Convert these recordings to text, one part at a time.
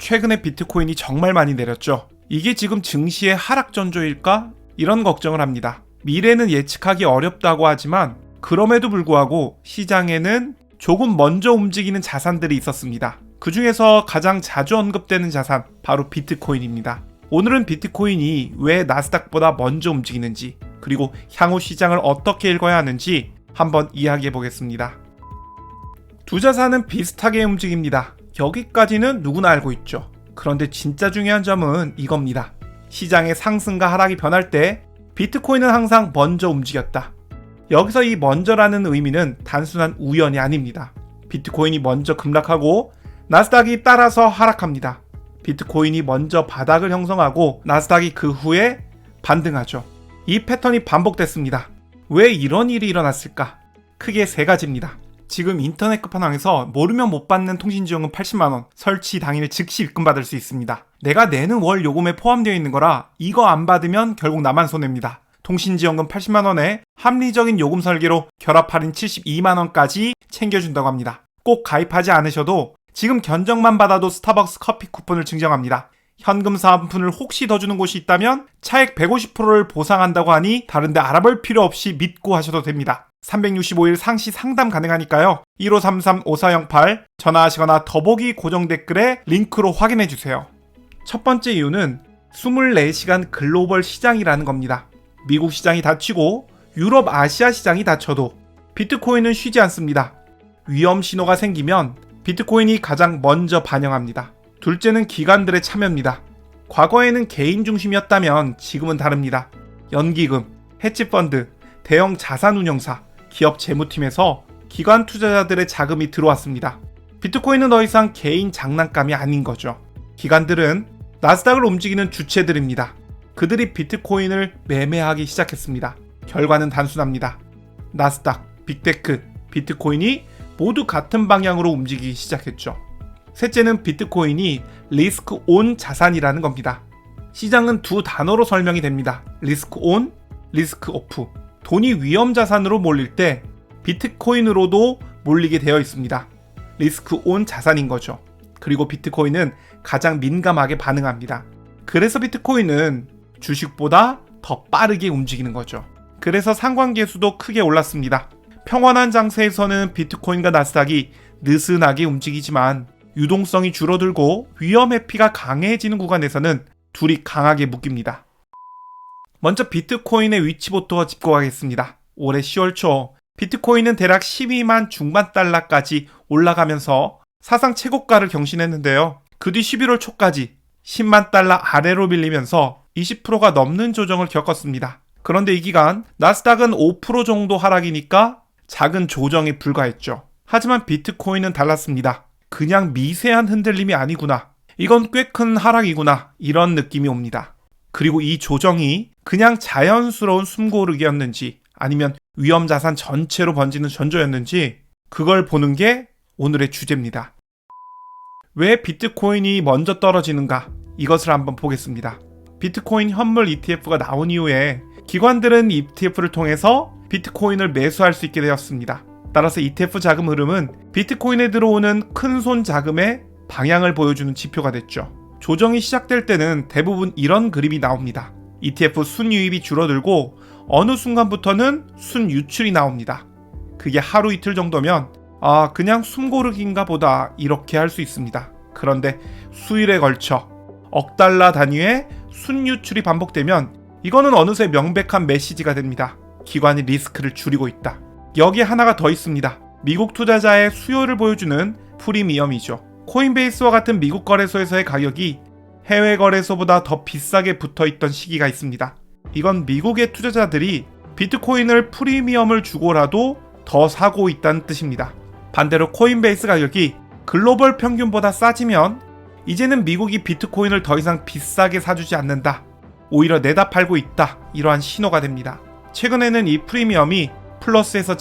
최근에 비트코인이 정말 많이 내렸죠. 이게 지금 증시의 하락 전조일까? 이런 걱정을 합니다. 미래는 예측하기 어렵다고 하지만 그럼에도 불구하고 시장에는 조금 먼저 움직이는 자산들이 있었습니다. 그 중에서 가장 자주 언급되는 자산, 바로 비트코인입니다. 오늘은 비트코인이 왜 나스닥보다 먼저 움직이는지, 그리고 향후 시장을 어떻게 읽어야 하는지 한번 이야기해 보겠습니다. 두 자산은 비슷하게 움직입니다. 여기까지는 누구나 알고 있죠. 그런데 진짜 중요한 점은 이겁니다. 시장의 상승과 하락이 변할 때 비트코인은 항상 먼저 움직였다. 여기서 이 먼저라는 의미는 단순한 우연이 아닙니다. 비트코인이 먼저 급락하고 나스닥이 따라서 하락합니다. 비트코인이 먼저 바닥을 형성하고 나스닥이 그 후에 반등하죠. 이 패턴이 반복됐습니다. 왜 이런 일이 일어났을까? 크게 세 가지입니다. 지금 인터넷 끝판왕에서 모르면 못 받는 통신지원금 80만원 설치 당일 즉시 입금받을 수 있습니다. 내가 내는 월 요금에 포함되어 있는 거라 이거 안 받으면 결국 나만 손해입니다. 통신지원금 80만원에 합리적인 요금 설계로 결합 할인 72만원까지 챙겨준다고 합니다. 꼭 가입하지 않으셔도 지금 견적만 받아도 스타벅스 커피 쿠폰을 증정합니다. 현금 사은품을 혹시 더 주는 곳이 있다면 차액 150%를 보상한다고 하니 다른데 알아볼 필요 없이 믿고 하셔도 됩니다. 365일 상시 상담 가능하니까요. 1533-5408 전화하시거나 더보기 고정 댓글에 링크로 확인해주세요. 첫 번째 이유는 24시간 글로벌 시장이라는 겁니다. 미국 시장이 닫히고 유럽, 아시아 시장이 닫혀도 비트코인은 쉬지 않습니다. 위험 신호가 생기면 비트코인이 가장 먼저 반영합니다. 둘째는 기관들의 참여입니다. 과거에는 개인 중심이었다면 지금은 다릅니다. 연기금, 헤지펀드, 대형 자산운용사, 기업 재무팀에서 기관 투자자들의 자금이 들어왔습니다. 비트코인은 더 이상 개인 장난감이 아닌 거죠. 기관들은 나스닥을 움직이는 주체들입니다. 그들이 비트코인을 매매하기 시작했습니다. 결과는 단순합니다. 나스닥, 빅테크, 비트코인이 모두 같은 방향으로 움직이기 시작했죠. 셋째는 비트코인이 리스크 온 자산이라는 겁니다. 시장은 두 단어로 설명이 됩니다. 리스크 온, 리스크 오프. 돈이 위험 자산으로 몰릴 때 비트코인으로도 몰리게 되어 있습니다. 리스크 온 자산인 거죠. 그리고 비트코인은 가장 민감하게 반응합니다. 그래서 비트코인은 주식보다 더 빠르게 움직이는 거죠. 그래서 상관계수도 크게 올랐습니다. 평온한 장세에서는 비트코인과 나스닥이 느슨하게 움직이지만 유동성이 줄어들고 위험 회피가 강해지는 구간에서는 둘이 강하게 묶입니다. 먼저 비트코인의 위치부터 짚고 가겠습니다. 올해 10월 초 비트코인은 대략 12만 중반 달러까지 올라가면서 사상 최고가를 경신했는데요. 그 뒤 11월 초까지 10만 달러 아래로 밀리면서 20%가 넘는 조정을 겪었습니다. 그런데 이 기간 나스닥은 5% 정도 하락이니까 작은 조정에 불과했죠. 하지만 비트코인은 달랐습니다. 그냥 미세한 흔들림이 아니구나. 이건 꽤 큰 하락이구나. 이런 느낌이 옵니다. 그리고 이 조정이 그냥 자연스러운 숨고르기였는지 아니면 위험자산 전체로 번지는 전조였는지 그걸 보는 게 오늘의 주제입니다. 왜 비트코인이 먼저 떨어지는가? 이것을 한번 보겠습니다. 비트코인 현물 ETF가 나온 이후에 기관들은 ETF를 통해서 비트코인을 매수할 수 있게 되었습니다. 따라서 ETF 자금 흐름은 비트코인에 들어오는 큰손 자금의 방향을 보여주는 지표가 됐죠. 조정이 시작될 때는 대부분 이런 그림이 나옵니다. ETF 순유입이 줄어들고 어느 순간부터는 순유출이 나옵니다. 그게 하루 이틀 정도면 그냥 숨고르기인가 보다 이렇게 할 수 있습니다. 그런데 수일에 걸쳐 억 달러 단위의 순유출이 반복되면 이거는 어느새 명백한 메시지가 됩니다. 기관이 리스크를 줄이고 있다. 여기에 하나가 더 있습니다. 미국 투자자의 수요를 보여주는 프리미엄이죠. 코인베이스와 같은 미국 거래소에서의 가격이 해외 거래소보다 더 비싸게 붙어있던 시기가 있습니다. 이건 미국의 투자자들이 비트코인을 프리미엄을 주고라도 더 사고 있다는 뜻입니다. 반대로 코인베이스 가격이 글로벌 평균보다 싸지면 이제는 미국이 비트코인을 더 이상 비싸게 사주지 않는다. 오히려 내다 팔고 있다. 이러한 신호가 됩니다. 최근에는 이 프리미엄이 플러스에서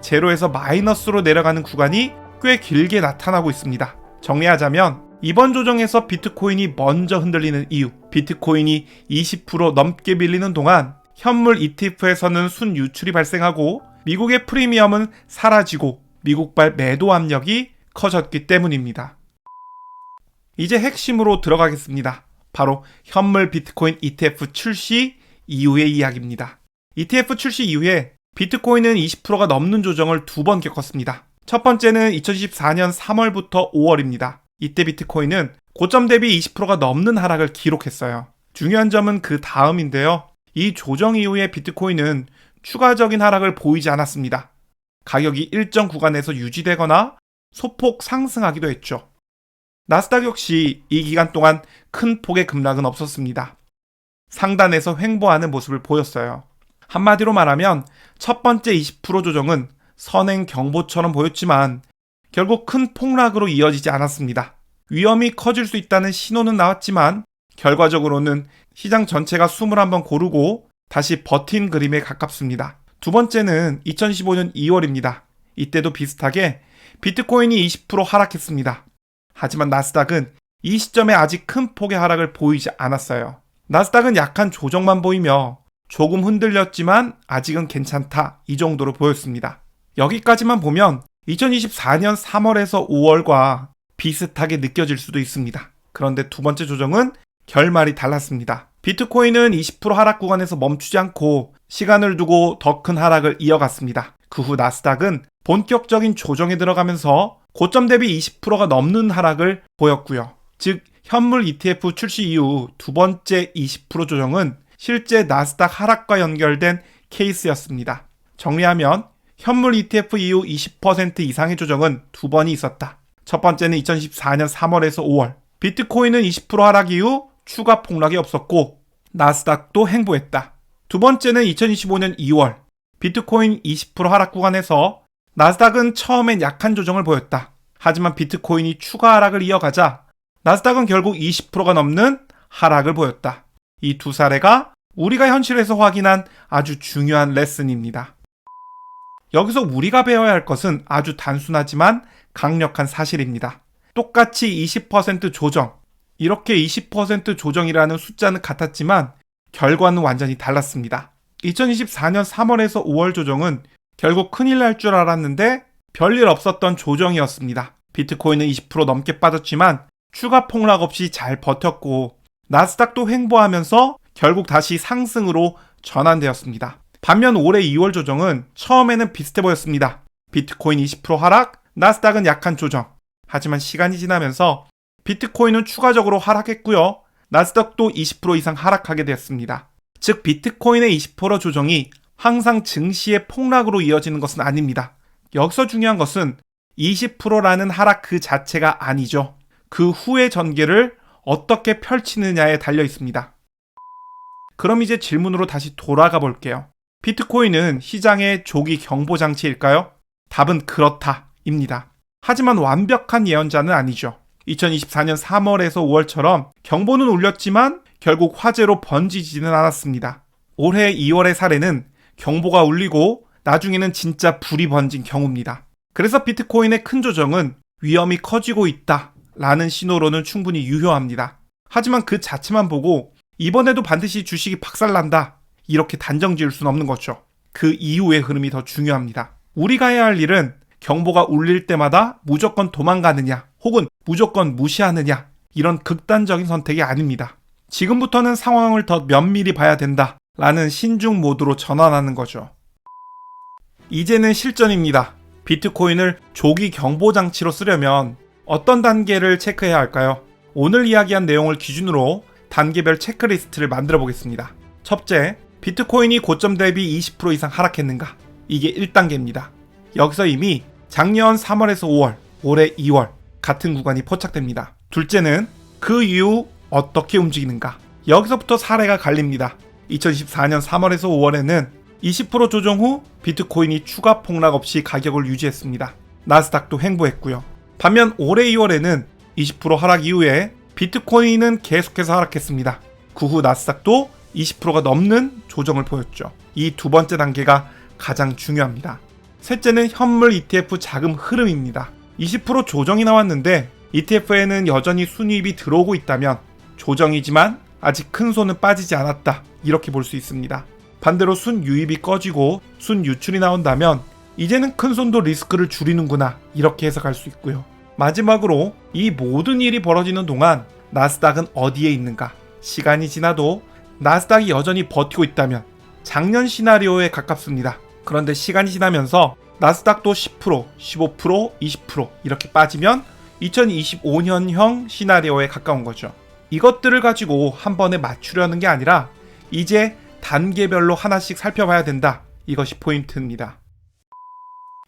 제로에서 마이너스로 내려가는 구간이 꽤 길게 나타나고 있습니다. 정리하자면 이번 조정에서 비트코인이 먼저 흔들리는 이유, 비트코인이 20% 넘게 밀리는 동안 현물 ETF에서는 순유출이 발생하고 미국의 프리미엄은 사라지고 미국발 매도 압력이 커졌기 때문입니다. 이제 핵심으로 들어가겠습니다. 바로 현물 비트코인 ETF 출시 이후의 이야기입니다. ETF 출시 이후에 비트코인은 20%가 넘는 조정을 2번 겪었습니다. 첫 번째는 2024년 3월부터 5월입니다. 이때 비트코인은 고점 대비 20%가 넘는 하락을 기록했어요. 중요한 점은 그 다음인데요. 이 조정 이후에 비트코인은 추가적인 하락을 보이지 않았습니다. 가격이 일정 구간에서 유지되거나 소폭 상승하기도 했죠. 나스닥 역시 이 기간 동안 큰 폭의 급락은 없었습니다. 상단에서 횡보하는 모습을 보였어요. 한마디로 말하면 첫 번째 20% 조정은 선행 경보처럼 보였지만 결국 큰 폭락으로 이어지지 않았습니다. 위험이 커질 수 있다는 신호는 나왔지만 결과적으로는 시장 전체가 숨을 한번 고르고 다시 버틴 그림에 가깝습니다. 두 번째는 2015년 2월입니다. 이때도 비슷하게 비트코인이 20% 하락했습니다. 하지만 나스닥은 이 시점에 아직 큰 폭의 하락을 보이지 않았어요. 나스닥은 약한 조정만 보이며 조금 흔들렸지만 아직은 괜찮다 이 정도로 보였습니다. 여기까지만 보면 2024년 3월에서 5월과 비슷하게 느껴질 수도 있습니다. 그런데 두 번째 조정은 결말이 달랐습니다. 비트코인은 20% 하락 구간에서 멈추지 않고 시간을 두고 더 큰 하락을 이어갔습니다. 그 후 나스닥은 본격적인 조정에 들어가면서 고점 대비 20%가 넘는 하락을 보였고요. 즉 현물 ETF 출시 이후 두 번째 20% 조정은 실제 나스닥 하락과 연결된 케이스였습니다. 정리하면 현물 ETF 이후 20% 이상의 조정은 두 번이 있었다. 첫 번째는 2014년 3월에서 5월. 비트코인은 20% 하락 이후 추가 폭락이 없었고 나스닥도 횡보했다. 두 번째는 2025년 2월. 비트코인 20% 하락 구간에서 나스닥은 처음엔 약한 조정을 보였다. 하지만 비트코인이 추가 하락을 이어가자 나스닥은 결국 20%가 넘는 하락을 보였다. 이 두 사례가 우리가 현실에서 확인한 아주 중요한 레슨입니다. 여기서 우리가 배워야 할 것은 아주 단순하지만 강력한 사실입니다. 똑같이 20% 조정, 이렇게 20% 조정이라는 숫자는 같았지만 결과는 완전히 달랐습니다. 2024년 3월에서 5월 조정은 결국 큰일 날 줄 알았는데 별일 없었던 조정이었습니다. 비트코인은 20% 넘게 빠졌지만 추가 폭락 없이 잘 버텼고 나스닥도 횡보하면서 결국 다시 상승으로 전환되었습니다. 반면 올해 2월 조정은 처음에는 비슷해 보였습니다. 비트코인 20% 하락, 나스닥은 약한 조정. 하지만 시간이 지나면서 비트코인은 추가적으로 하락했고요. 나스닥도 20% 이상 하락하게 되었습니다. 즉 비트코인의 20% 조정이 항상 증시의 폭락으로 이어지는 것은 아닙니다. 여기서 중요한 것은 20%라는 하락 그 자체가 아니죠. 그 후의 전개를 어떻게 펼치느냐에 달려 있습니다. 그럼 이제 질문으로 다시 돌아가 볼게요. 비트코인은 시장의 조기 경보 장치일까요? 답은 그렇다입니다. 하지만 완벽한 예언자는 아니죠. 2024년 3월에서 5월처럼 경보는 울렸지만 결국 화재로 번지지는 않았습니다. 올해 2월의 사례는 경보가 울리고 나중에는 진짜 불이 번진 경우입니다. 그래서 비트코인의 큰 조정은 위험이 커지고 있다라는 신호로는 충분히 유효합니다. 하지만 그 자체만 보고 이번에도 반드시 주식이 박살난다 이렇게 단정 지을 수는 없는 거죠. 그 이후의 흐름이 더 중요합니다. 우리가 해야 할 일은 경보가 울릴 때마다 무조건 도망가느냐 혹은 무조건 무시하느냐 이런 극단적인 선택이 아닙니다. 지금부터는 상황을 더 면밀히 봐야 된다 라는 신중 모드로 전환하는 거죠. 이제는 실전입니다. 비트코인을 조기 경보 장치로 쓰려면 어떤 단계를 체크해야 할까요? 오늘 이야기한 내용을 기준으로 단계별 체크리스트를 만들어 보겠습니다. 첫째, 비트코인이 고점 대비 20% 이상 하락했는가? 이게 1단계입니다. 여기서 이미 작년 3월에서 5월, 올해 2월 같은 구간이 포착됩니다. 둘째는 그 이후 어떻게 움직이는가? 여기서부터 사례가 갈립니다. 2024년 3월에서 5월에는 20% 조정 후 비트코인이 추가 폭락 없이 가격을 유지했습니다. 나스닥도 횡보했고요. 반면 올해 2월에는 20% 하락 이후에 비트코인은 계속해서 하락했습니다. 그 후 나스닥도 20%가 넘는 조정을 보였죠. 이 두 번째 단계가 가장 중요합니다. 셋째는 현물 ETF 자금 흐름입니다. 20% 조정이 나왔는데 ETF에는 여전히 순이익이 들어오고 있다면 조정이지만 아직 큰 손은 빠지지 않았다 이렇게 볼 수 있습니다. 반대로 순유입이 꺼지고 순유출이 나온다면 이제는 큰 손도 리스크를 줄이는구나 이렇게 해석할 수 있고요. 마지막으로 이 모든 일이 벌어지는 동안 나스닥은 어디에 있는가? 시간이 지나도 나스닥이 여전히 버티고 있다면 작년 시나리오에 가깝습니다. 그런데 시간이 지나면서 나스닥도 10%, 15%, 20% 이렇게 빠지면 2025년형 시나리오에 가까운 거죠. 이것들을 가지고 한 번에 맞추려는 게 아니라 이제 단계별로 하나씩 살펴봐야 된다. 이것이 포인트입니다.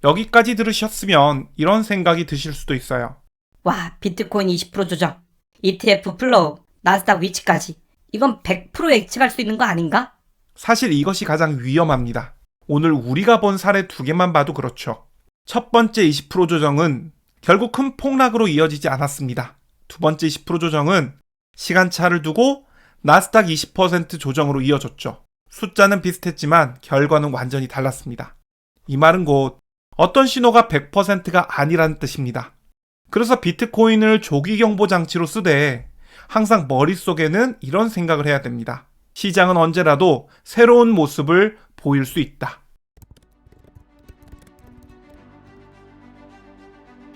여기까지 들으셨으면 이런 생각이 드실 수도 있어요. 와, 비트코인 20% 조정, ETF 플로우, 나스닥 위치까지. 이건 100% 예측할 수 있는 거 아닌가? 사실 이것이 가장 위험합니다. 오늘 우리가 본 사례 2개만 봐도 그렇죠. 첫 번째 20% 조정은 결국 큰 폭락으로 이어지지 않았습니다. 두 번째 20% 조정은 시간차를 두고 나스닥 20% 조정으로 이어졌죠. 숫자는 비슷했지만 결과는 완전히 달랐습니다. 이 말은 곧 어떤 신호가 100%가 아니라는 뜻입니다. 그래서 비트코인을 조기 경보 장치로 쓰되 항상 머릿속에는 이런 생각을 해야 됩니다. 시장은 언제라도 새로운 모습을 보일 수 있다.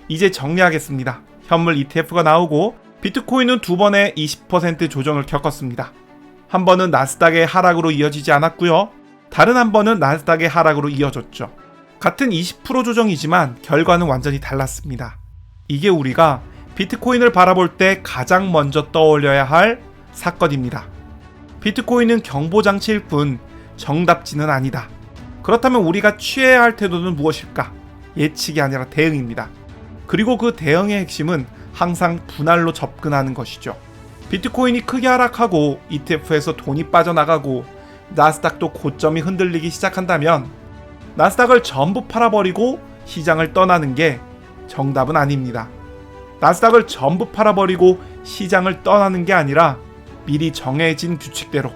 이제 정리하겠습니다. 현물 ETF가 나오고 비트코인은 두 번의 20% 조정을 겪었습니다. 한 번은 나스닥의 하락으로 이어지지 않았고요. 다른 한 번은 나스닥의 하락으로 이어졌죠. 같은 20% 조정이지만 결과는 완전히 달랐습니다. 이게 우리가 비트코인을 바라볼 때 가장 먼저 떠올려야 할 사건입니다. 비트코인은 경보장치일 뿐 정답지는 아니다. 그렇다면 우리가 취해야 할 태도는 무엇일까? 예측이 아니라 대응입니다. 그리고 그 대응의 핵심은 항상 분할로 접근하는 것이죠. 비트코인이 크게 하락하고 ETF에서 돈이 빠져나가고 나스닥도 고점이 흔들리기 시작한다면 나스닥을 전부 팔아버리고 시장을 떠나는 게 정답은 아닙니다. 나스닥을 전부 팔아버리고 시장을 떠나는 게 아니라 미리 정해진 규칙대로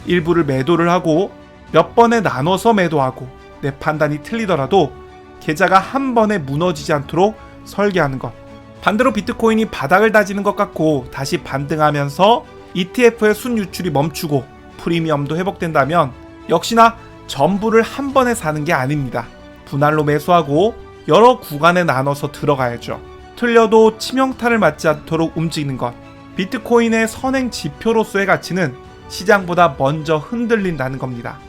일부를 매도를 하고 몇 번에 나눠서 매도하고 내 판단이 틀리더라도 계좌가 한 번에 무너지지 않도록 설계하는 것. 반대로 비트코인이 바닥을 다지는 것 같고 다시 반등하면서 ETF의 순유출이 멈추고 프리미엄도 회복된다면 역시나 전부를 한 번에 사는 게 아닙니다. 분할로 매수하고 여러 구간에 나눠서 들어가야죠. 틀려도 치명타를 맞지 않도록 움직이는 것. 비트코인의 선행 지표로서의 가치는 시장보다 먼저 흔들린다는 겁니다.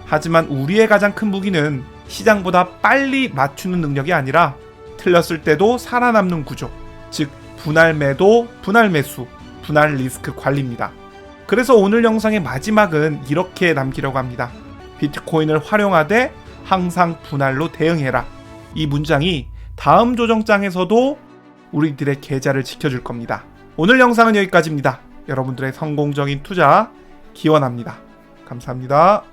하지만 우리의 가장 큰 무기는 시장보다 빨리 맞추는 능력이 아니라 틀렸을 때도 살아남는 구조, 즉 분할 매도, 분할 매수, 분할 리스크 관리입니다. 그래서 오늘 영상의 마지막은 이렇게 남기려고 합니다. 비트코인을 활용하되 항상 분할로 대응해라. 이 문장이 다음 조정장에서도 우리들의 계좌를 지켜줄 겁니다. 오늘 영상은 여기까지입니다. 여러분들의 성공적인 투자 기원합니다. 감사합니다.